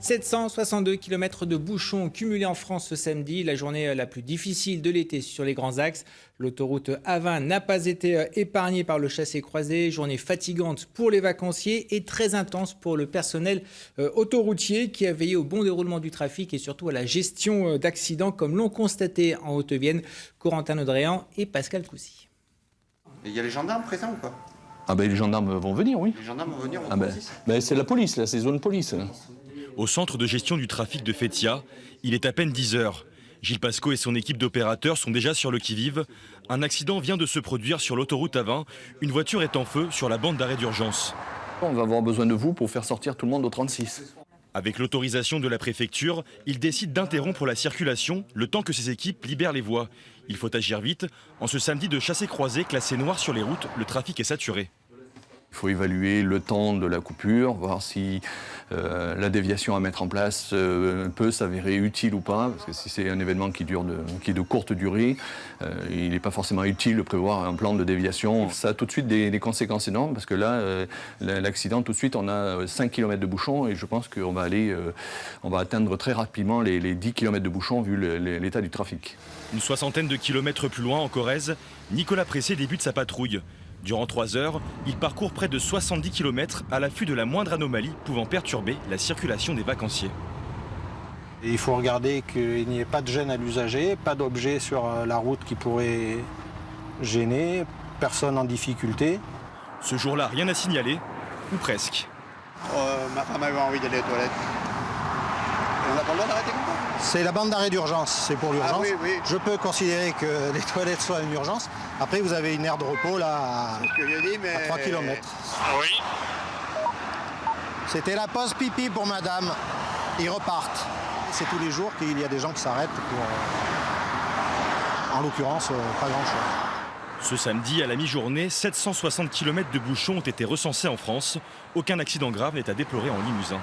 762 km de bouchons cumulés en France ce samedi, la journée la plus difficile de l'été sur les grands axes. L'autoroute A20 n'a pas été épargnée par le chassé-croisé. Journée fatigante pour les vacanciers et très intense pour le personnel autoroutier qui a veillé au bon déroulement du trafic et surtout à la gestion d'accidents comme l'ont constaté en Haute-Vienne Corentin Audréan et Pascal Coussy. Il y a les gendarmes présents ou pas? Ah ben les gendarmes vont venir, oui. Les gendarmes vont venir au c'est la police, là, c'est zone police. Au centre de gestion du trafic de Fétia, il est à peine 10 heures. Gilles Pasco et son équipe d'opérateurs sont déjà sur le qui-vive. Un accident vient de se produire sur l'autoroute A20. Une voiture est en feu sur la bande d'arrêt d'urgence. On va avoir besoin de vous pour faire sortir tout le monde au 36. Avec l'autorisation de la préfecture, il décide d'interrompre la circulation le temps que ses équipes libèrent les voies. Il faut agir vite. En ce samedi de chassé-croisé classé noir sur les routes, le trafic est saturé. Il faut évaluer le temps de la coupure, voir si la déviation à mettre en place peut s'avérer utile ou pas. Parce que si c'est un événement qui est de courte durée, il n'est pas forcément utile de prévoir un plan de déviation. Ça a tout de suite des conséquences énormes parce que là, l'accident, tout de suite, on a 5 km de bouchons et je pense qu'on va atteindre très rapidement les 10 km de bouchons vu l'état du trafic. Une soixantaine de kilomètres plus loin, en Corrèze, Nicolas Pressé débute sa patrouille. Durant 3 heures, il parcourt près de 70 km à l'affût de la moindre anomalie pouvant perturber la circulation des vacanciers. Et il faut regarder qu'il n'y ait pas de gêne à l'usager, pas d'objet sur la route qui pourrait gêner, personne en difficulté. Ce jour-là, rien à signaler, ou presque. Ma femme avait envie d'aller aux toilettes. Et on n'a pas le droit d'arrêter comme ça? C'est la bande d'arrêt d'urgence, c'est pour l'urgence. Ah oui. Je peux considérer que les toilettes soient une urgence. Après, vous avez une aire de repos là à 3 km. Oui. C'était la pause pipi pour madame. Ils repartent. C'est tous les jours qu'il y a des gens qui s'arrêtent pour, en l'occurrence, pas grand-chose. Ce samedi, à la mi-journée, 760 km de bouchons ont été recensés en France. Aucun accident grave n'est à déplorer en Limousin.